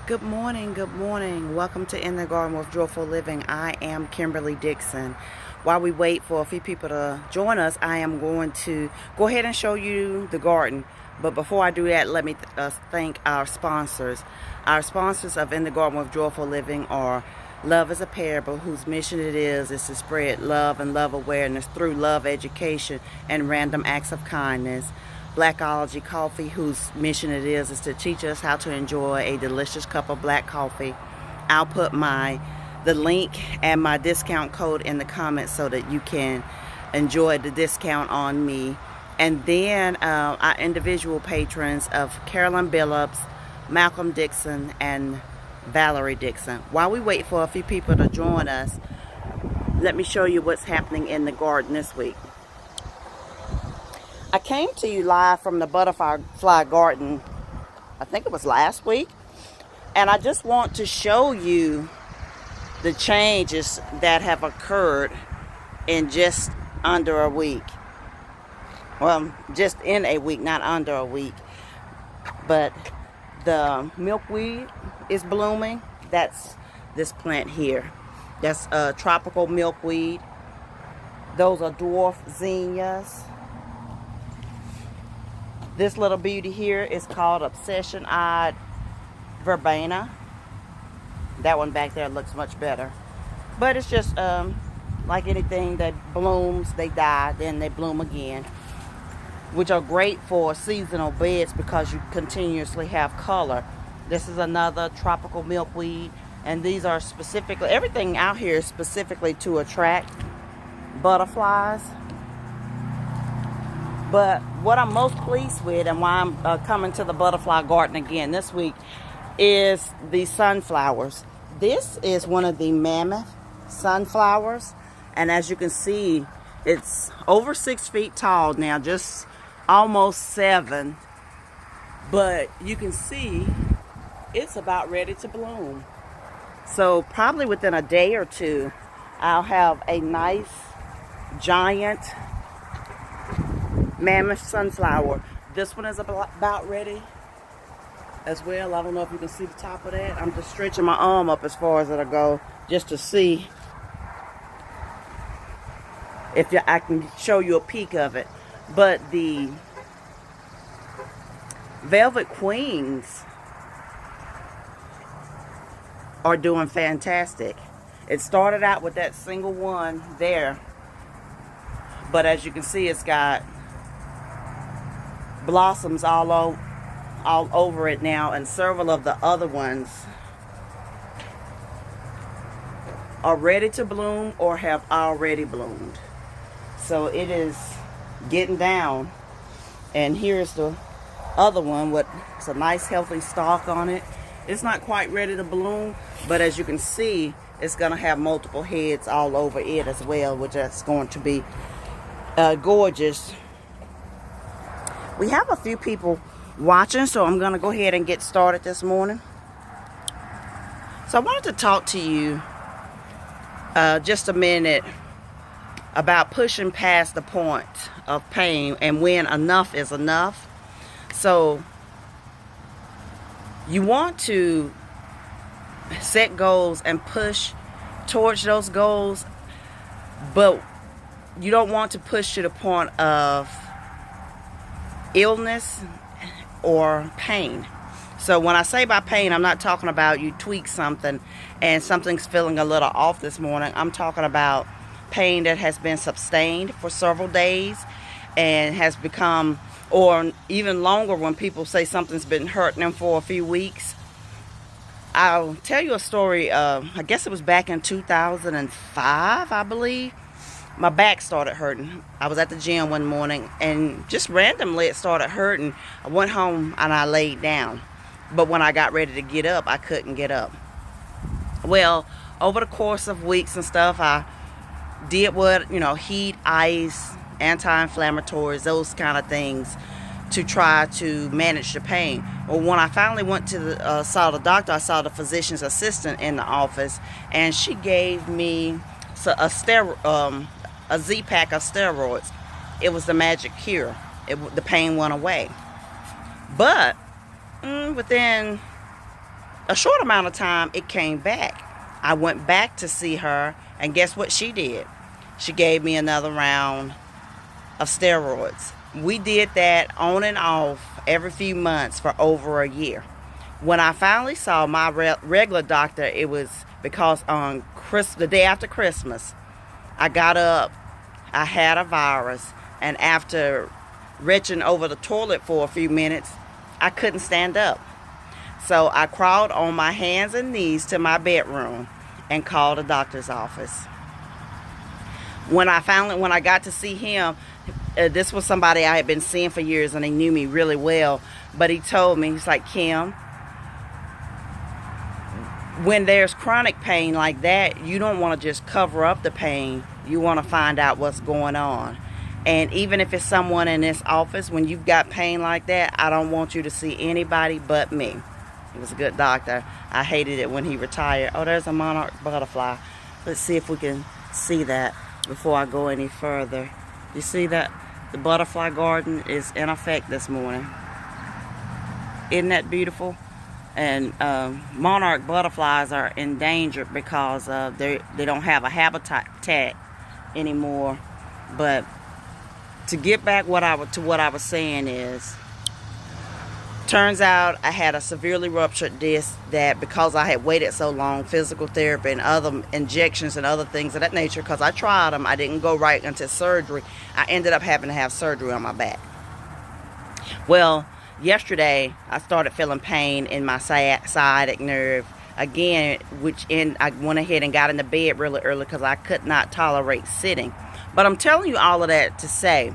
Good morning, good morning. Welcome to In the Garden with Joyful Living. I am Kimberly Dixon. While we wait for a few people to join us, I am going to go ahead and show you the garden. But before I do that, let me thank our sponsors. Our sponsors of In the Garden with Joyful Living are Love is a Parable, whose mission it is to spread love and love awareness through love education and random acts of kindness. Blackology Coffee, whose mission it is to teach us how to enjoy a delicious cup of black coffee. I'll put the link and my discount code in the comments so that you can enjoy the discount on me. And then our individual patrons of Carolyn Billups, Malcolm Dixon, and Valerie Dixon. While we wait for a few people to join us, let me show you what's happening in the garden this week. I came to you live from the butterfly garden, I think it was last week, and I just want to show you the changes that have occurred in just under a week. Well, just in a week, not under a week. But the milkweed is blooming. That's this plant here. That's a tropical milkweed. Those are dwarf zinnias. This little beauty here is called Obsession-eyed Verbena. That one back there looks much better. But it's just like anything that blooms, they die, then they bloom again. Which are great for seasonal beds because you continuously have color. This is another tropical milkweed. And these are specifically, everything out here is specifically to attract butterflies. But what I'm most pleased with and why I'm coming to the butterfly garden again this week is the sunflowers. This is one of the mammoth sunflowers. And as you can see, it's over 6 feet tall now, just almost 7. But you can see it's about ready to bloom. So probably within a day or two, I'll have a nice giant mammoth sunflower. This one is about ready as well. I don't know if you can see the top of that. I'm just stretching my arm up as far as it'll go just to see if I can show you a peek of it. But the velvet queens are doing fantastic. It started out with that single one there, but as you can see, it's got blossoms all over it now, and several of the other ones are ready to bloom or have already bloomed. So it is getting down. And here's the other one with a nice healthy stalk on it. It's not quite ready to bloom, but as you can see, it's going to have multiple heads all over it as well, which is going to be gorgeous. We have a few people watching, so I'm going to go ahead and get started this morning. So I wanted to talk to you just a minute about pushing past the point of pain and when enough is enough. So you want to set goals and push towards those goals, but you don't want to push to the point of illness or pain. So when I say by pain, I'm not talking about you tweak something and something's feeling a little off this morning. I'm talking about pain that has been sustained for several days and has become, or even longer when people say something's been hurting them for a few weeks. I'll tell you a story. I guess it was back in 2005, I believe. My back started hurting. I was at the gym one morning and just randomly it started hurting. I went home and I laid down. But when I got ready to get up, I couldn't get up. Well, over the course of weeks and stuff, I did what, heat, ice, anti-inflammatories, those kind of things to try to manage the pain. Well, when I finally went to saw the doctor, I saw the physician's assistant in the office, and she gave me a Z-pack of steroids. It was the magic cure. The pain went away. But within a short amount of time, it came back. I went back to see her, and guess what she did? She gave me another round of steroids. We did that on and off every few months for over a year. When I finally saw my regular doctor, it was because on the day after Christmas, I got up, I had a virus, and after retching over the toilet for a few minutes, I couldn't stand up. So I crawled on my hands and knees to my bedroom and called the doctor's office. When I got to see him, this was somebody I had been seeing for years, and he knew me really well. But he told me, he's like, Kim, when there's chronic pain like that, you don't want to just cover up the pain. You want to find out what's going on. And even if it's someone in this office, when you've got pain like that, I don't want you to see anybody but me. He was a good doctor. I hated it when he retired. Oh, there's a monarch butterfly. Let's see if we can see that before I go any further. You see that? The butterfly garden is in effect this morning. Isn't that beautiful? And monarch butterflies are endangered because they don't have a habitat anymore. But to get back to what I was saying is, turns out I had a severely ruptured disc that, because I had waited so long, physical therapy and other injections and other things of that nature, because I tried them, I didn't go right until surgery. I ended up having to have surgery on my back. Well, yesterday I started feeling pain in my sciatic nerve again, I went ahead and got into bed really early because I could not tolerate sitting. But I'm telling you all of that to say,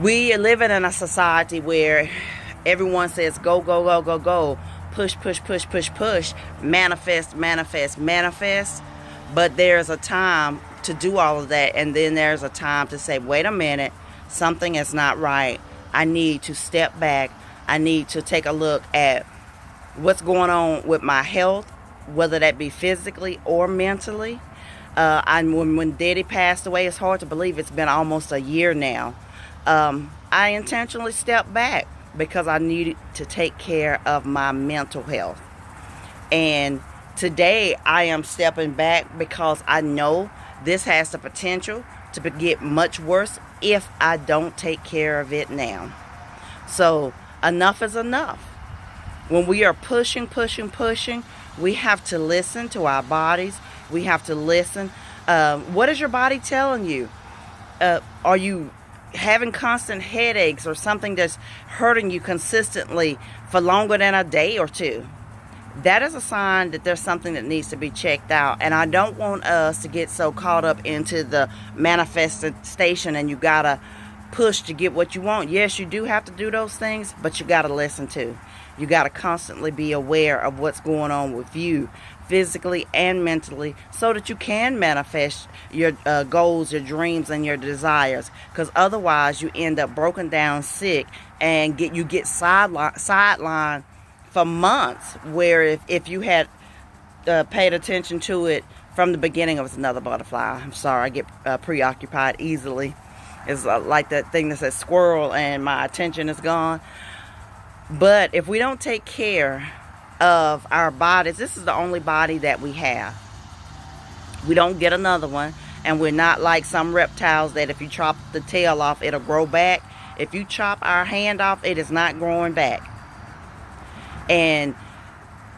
we are living in a society where everyone says go, go, go, go, go, push, push, push, push, push, manifest, manifest, manifest. But there's a time to do all of that, and then there's a time to say, wait a minute, something is not right. I need to step back. I need to take a look at what's going on with my health, whether that be physically or mentally. When Daddy passed away, it's hard to believe it's been almost a year now. I intentionally stepped back because I needed to take care of my mental health. And today I am stepping back because I know this has the potential to get much worse if I don't take care of it now. So enough is enough. When we are pushing, pushing, pushing, we have to listen to our bodies. We have to listen. What is your body telling you? Are you having constant headaches or something that's hurting you consistently for longer than a day or two? That is a sign that there's something that needs to be checked out. And I don't want us to get so caught up into the manifestation and you gotta push to get what you want. Yes, you do have to do those things, but you gotta listen too. You gotta constantly be aware of what's going on with you physically and mentally, so that you can manifest your goals, your dreams, and your desires. Because otherwise, you end up broken down, sick, and you get sidelined for months. Where if you had paid attention to it from the beginning, it was another butterfly. I'm sorry, I get preoccupied easily. It's like that thing that says squirrel, and my attention is gone. But if we don't take care of our bodies, this is the only body that we have. We don't get another one, and we're not like some reptiles that if you chop the tail off, it'll grow back. If you chop our hand off, it is not growing back. And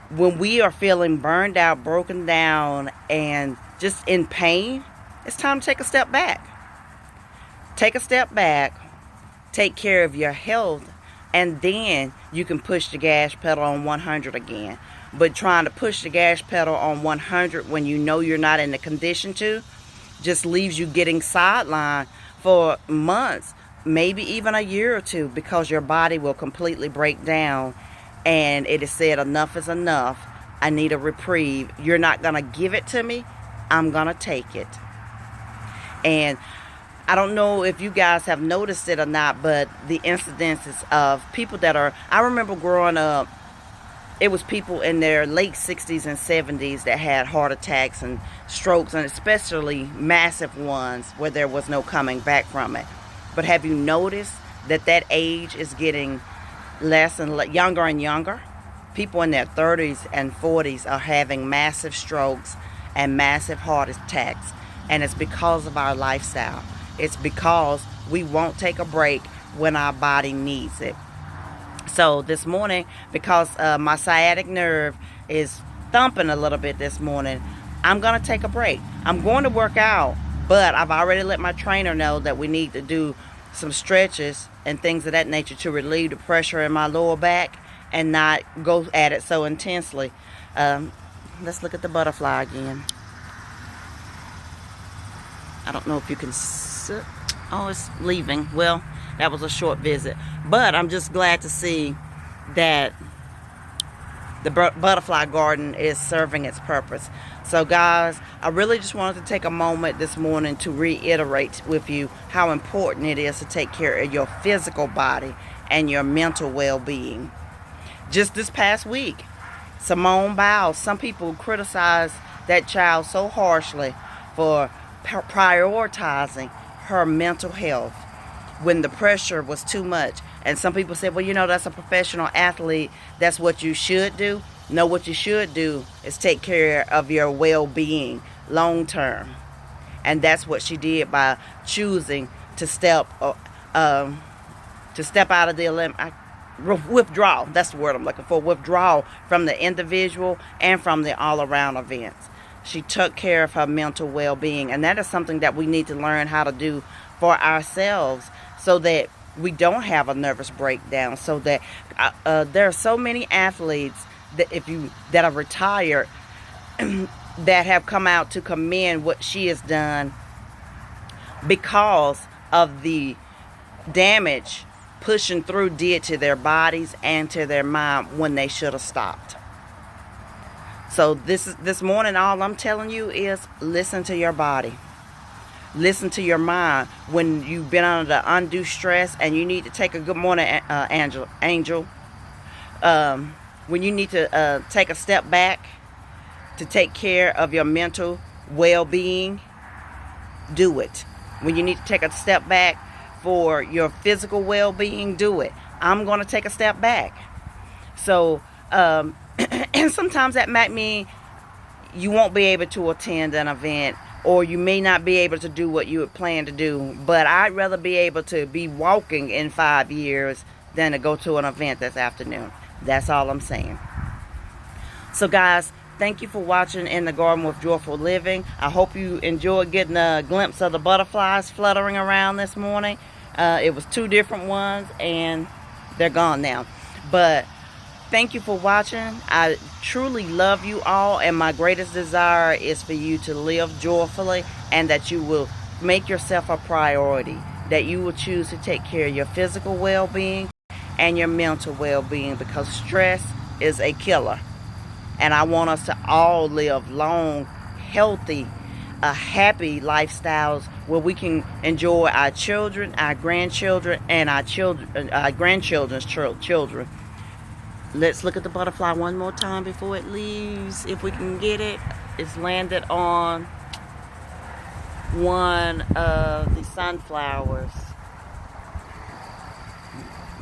when we are feeling burned out, broken down, and just in pain, it's time to take a step back. Take a step back, take care of your health, and then you can push the gas pedal on 100 again. But trying to push the gas pedal on 100 when you know you're not in the condition to, just leaves you getting sidelined for months, maybe even a year or two, because your body will completely break down. And it is said, enough is enough. I need a reprieve. You're not going to give it to me. I'm going to take it. And I don't know if you guys have noticed it or not, but the incidences of people that are, I remember growing up, it was people in their late 60s and 70s that had heart attacks and strokes, and especially massive ones where there was no coming back from it. But have you noticed that age is getting less and younger and younger? people in their 30s and 40s are having massive strokes and massive heart attacks. And it's because of our lifestyle. It's because we won't take a break when our body needs it. So this morning, because my sciatic nerve is thumping a little bit this morning, I'm going to take a break. I'm going to work out, but I've already let my trainer know that we need to do some stretches and things of that nature to relieve the pressure in my lower back and not go at it so intensely. Let's look at the butterfly again. I don't know if you can see. Oh, it's leaving. Well, that was a short visit. But I'm just glad to see that the butterfly garden is serving its purpose. So guys, I really just wanted to take a moment this morning to reiterate with you how important it is to take care of your physical body and your mental well-being. Just this past week, Simone Biles, some people criticize that child so harshly for prioritizing her mental health when the pressure was too much. And some people said, well, you know, that's a professional athlete. That's what you should do. No, what you should do is take care of your well-being long term. And that's what she did by choosing to step out of the withdraw. That's the word I'm looking for. Withdraw from the individual and from the all-around events. She took care of her mental well-being, and that is something that we need to learn how to do for ourselves so that we don't have a nervous breakdown. So that there are so many athletes that are retired that have come out to commend what she has done because of the damage pushing through did to their bodies and to their mind when they should have stopped. So this morning, all I'm telling you is listen to your body. Listen to your mind when you've been under the undue stress and you need to take a good morning, Angel. When you need to take a step back to take care of your mental well-being, do it. When you need to take a step back for your physical well-being, do it. I'm going to take a step back. So, and sometimes that might mean you won't be able to attend an event, or you may not be able to do what you had planned to do. But I'd rather be able to be walking in 5 years than to go to an event this afternoon. That's all I'm saying. So guys, thank you for watching In the Garden with Joyful Living. I hope you enjoyed getting a glimpse of the butterflies fluttering around this morning. It was 2 different ones and they're gone now. But thank you for watching. I truly love you all, and my greatest desire is for you to live joyfully and that you will make yourself a priority, that you will choose to take care of your physical well-being and your mental well-being, because stress is a killer. And I want us to all live long, healthy, happy lifestyles where we can enjoy our children, our grandchildren, and our grandchildren's children. Let's look at the butterfly one more time before it leaves, if we can get it. It's landed on one of the sunflowers,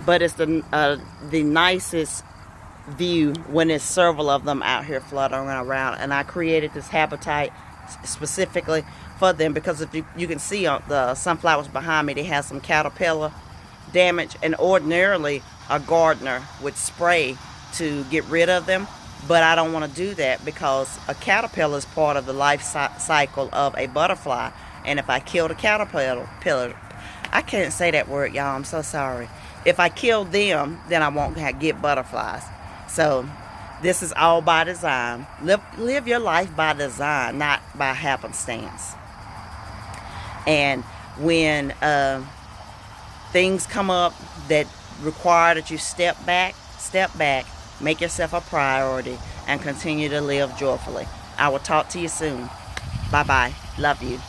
but it's the nicest view when there's several of them out here fluttering around. And I created this habitat specifically for them because if you can see on the sunflowers behind me, they have some caterpillar damage, and ordinarily a gardener would spray to get rid of them, but I don't want to do that because a caterpillar is part of the life cycle of a butterfly. And if I kill the caterpillar, I can't say that word, y'all, I'm so sorry. If I kill them, then I won't get butterflies. So this is all by design. Live your life by design, not by happenstance. And when things come up that require that you step back, make yourself a priority, and continue to live joyfully. I will talk to you soon. Bye-bye. Love you.